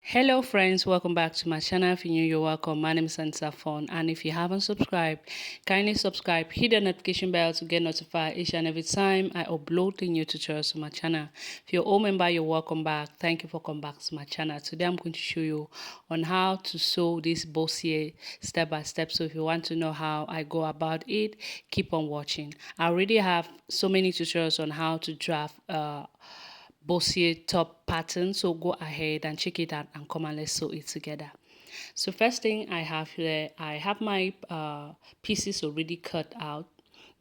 Hello friends, welcome back to my channel. If you're new, you're welcome. My name is Ansafon, and if you haven't subscribed, kindly subscribe, hit the notification bell to get notified each and every time I upload the new tutorials to my channel. If you're a old member, you're welcome back. Thank you for coming back to my channel. Today I'm going to show you on how to sew this bustier step by step. So if you want to know how I go about it, keep on watching. I already have so many tutorials on how to draft bustier top pattern, so go ahead and check it out and come and let's sew it together. So first thing I have here, I have my pieces already cut out.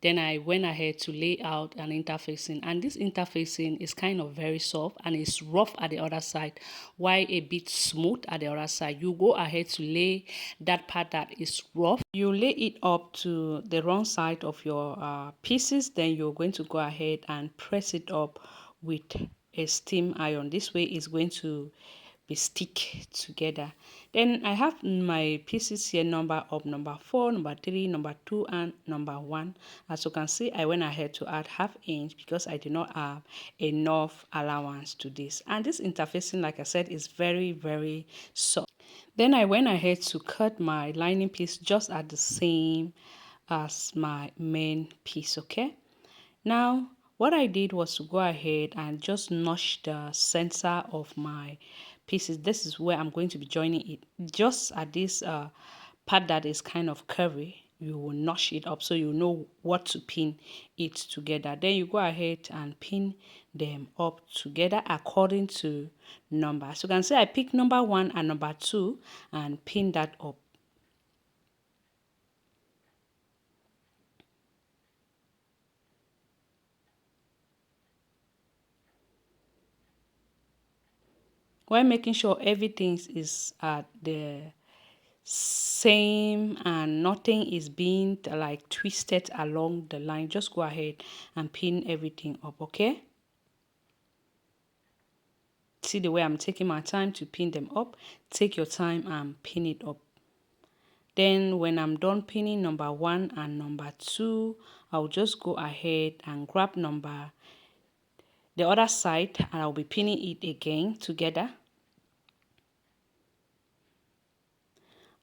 Then I went ahead to lay out an interfacing, and this interfacing is kind of very soft and it's rough at the other side while a bit smooth at the other side. You go ahead to lay that part that is rough, you lay it up to the wrong side of your pieces. Then you're going to go ahead and press it up with a steam iron. This way it's going to be stick together. Then I have my pieces here, number of number 4, number 3, number 2, and number 1. As you can see, I went ahead to add ½ inch because I did not have enough allowance to this. And this interfacing, like I said, is very soft. Then I went ahead to cut my lining piece just at the same as my main piece. Okay, now what I did was to go ahead and just notch the center of my pieces. This is where I'm going to be joining it. Just at this part that is kind of curvy, you will notch it up so you know what to pin it together. Then you go ahead and pin them up together according to number. So you can see I pick number 1 and number 2 and pin that up. While making sure everything is at the same and nothing is being like twisted along the line, just go ahead and pin everything up. Okay, see the way I'm taking my time to pin them up. Take your time and pin it up. Then when I'm done pinning number 1 and number 2, I'll just go ahead and grab the other side and I'll be pinning it again together.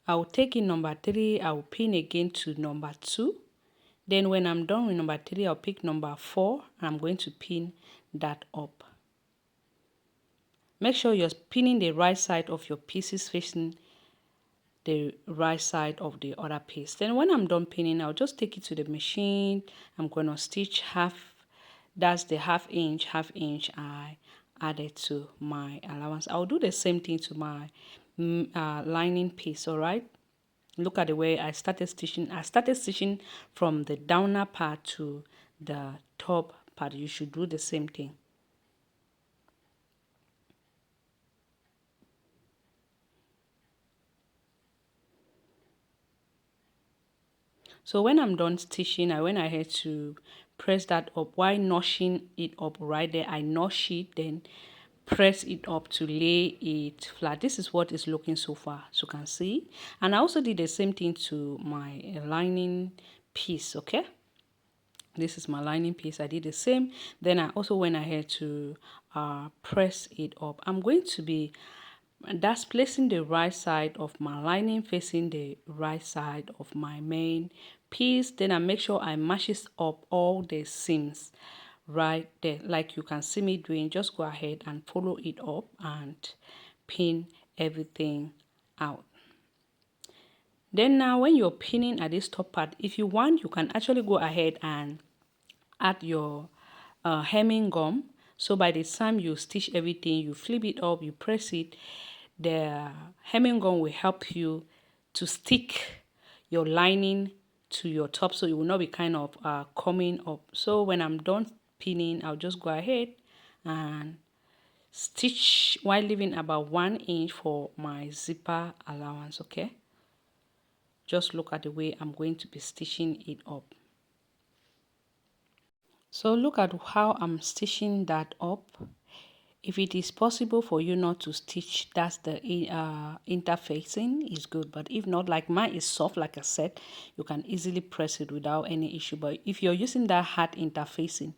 I'll take in number 3, I'll pin again to number 2. Then when I'm done with number 3, I'll pick number 4 and I'm going to pin that up. Make sure you're pinning the right side of your pieces facing the right side of the other piece. Then when I'm done pinning, I'll just take it to the machine. I'm going to stitch half. That's the ½ inch I added to my allowance. I'll do the same thing to my lining piece. All right, look at the way I started stitching. I started stitching from the downer part to the top part. You should do the same thing. So when I'm done stitching, I went ahead to press that up. While notching it up right there, I notch it, then press it up to lay it flat. This is what is looking so far, as you can see. And I also did the same thing to my lining piece. Okay, this is my lining piece. I did the same. Then I also went ahead to press it up. I'm going to be that's placing the right side of my lining facing the right side of my main piece. Then I make sure I matches up all the seams right there, like you can see me doing. Just go ahead and follow it up and pin everything out. Then now when you're pinning at this top part, if you want, you can actually go ahead and add your hemming gum. So by the time you stitch everything, you flip it up, you press it, the hemming gun will help you to stick your lining to your top, so it will not be kind of coming up. So when I'm done pinning, I'll just go ahead and stitch while leaving about 1 inch for my zipper allowance. Okay, just look at the way I'm going to be stitching it up. So look at how I'm stitching that up. If it is possible for you not to stitch, that's the interfacing is good. But if not, like mine is soft, like I said, you can easily press it without any issue. But if you're using that hard interfacing,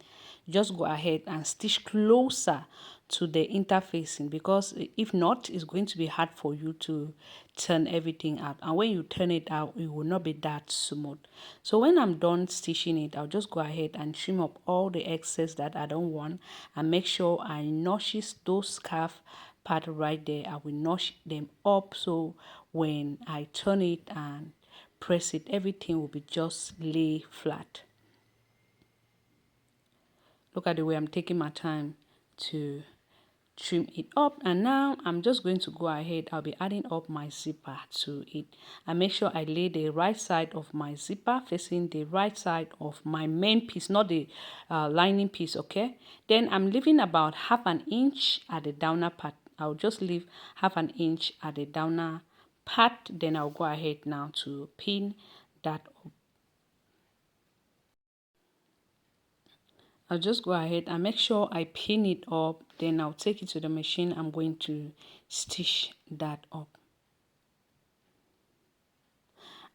just go ahead and stitch closer to the interfacing, because if not, it's going to be hard for you to turn everything out, and when you turn it out, it will not be that smooth. So when I'm done stitching it, I'll just go ahead and trim up all the excess that I don't want, and make sure I notch those scarf part right there. I will notch them up, so when I turn it and press it, everything will be just lay flat. Look at the way I'm taking my time to trim it up. And now I'm just going to go ahead. I'll be adding up my zipper to it, and make sure I lay the right side of my zipper facing the right side of my main piece, not the lining piece. Okay, then I'm leaving about half an inch at the downer part. I'll just leave half an inch at the downer part. Then I'll go ahead now to pin that up. I'll just go ahead and make sure I pin it up. Then I'll take it to the machine. I'm going to stitch that up.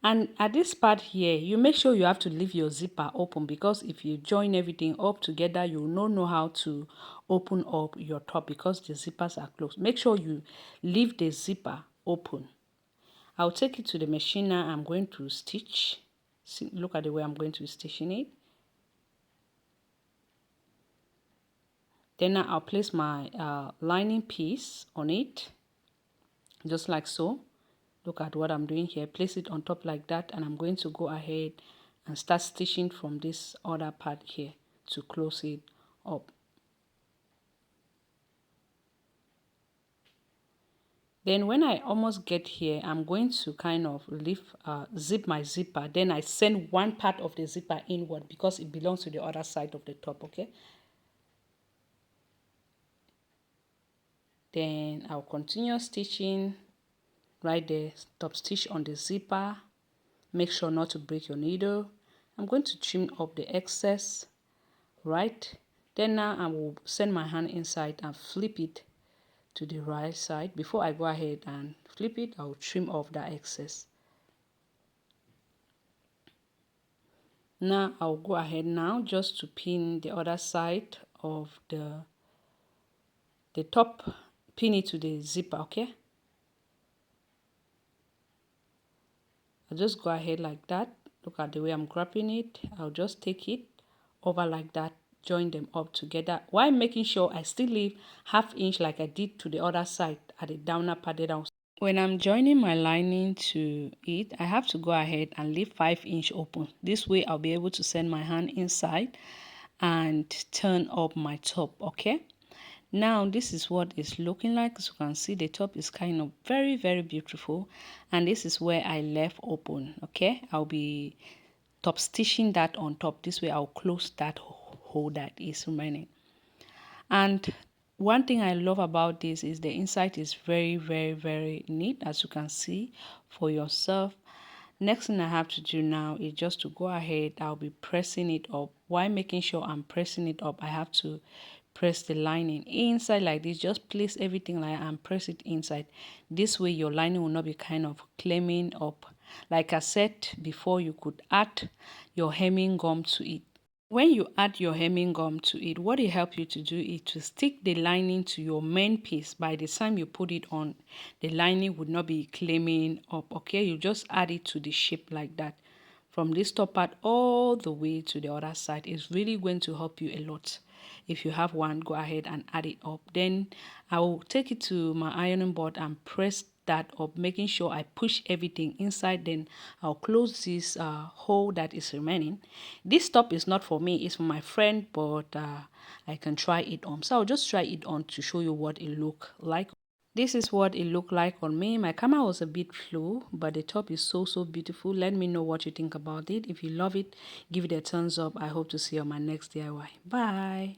And at this part here, you make sure you have to leave your zipper open, because if you join everything up together, you will not know how to open up your top because the zippers are closed. Make sure you leave the zipper open. I'll take it to the machine now. I'm going to stitch. See, look at the way I'm going to be stitching it. Then I'll place my lining piece on it, just like so. Look at what I'm doing here. Place it on top like that, and I'm going to go ahead and start stitching from this other part here to close it up. Then when I almost get here, I'm going to kind of zip my zipper. Then I send one part of the zipper inward because it belongs to the other side of the top. Okay, then I'll continue stitching right there. Top stitch on the zipper. Make sure not to break your needle. I'm going to trim up the excess, right? Then now I will send my hand inside and flip it to the right side. Before I go ahead and flip it, I'll trim off that excess. Now I'll go ahead now just to pin the other side of the top, pin it to the zipper. Okay, I'll just go ahead like that. Look at the way I'm grabbing it. I'll just take it over like that, join them up together while making sure I still leave half inch like I did to the other side at the downer part down. When I'm joining my lining to it, I have to go ahead and leave 5 inch open. This way I'll be able to send my hand inside and turn up my top. Okay, now this is what it's looking like. As you can see, the top is kind of very, very beautiful, and this is where I left open. Okay, I'll be top stitching that on top. This way I'll close that hole that is remaining. And one thing I love about this is the inside is very, very, very neat, as you can see for yourself. Next thing I have to do now is just to go ahead. I'll be pressing it up. While making sure I'm pressing it up, I have to press the lining inside like this. Just place everything like and press it inside. This way your lining will not be kind of clamming up. Like I said before, you could add your hemming gum to it. When you add your hemming gum to it, what it helps you to do is to stick the lining to your main piece. By the time you put it on, the lining would not be clamming up. Okay, you just add it to the shape like that. From this top part all the way to the other side. It's really going to help you a lot. If you have one, go ahead and add it up. Then I will take it to my ironing board and press that up, making sure I push everything inside. Then I'll close this hole that is remaining. This top is not for me, it's for my friend, but I can try it on. So I'll just try it on to show you what it look like. This is what it looked like on me. My camera was a bit flu, but the top is so beautiful. Let me know what you think about it. If you love it, give it a thumbs up. I hope to see you on my next DIY. Bye.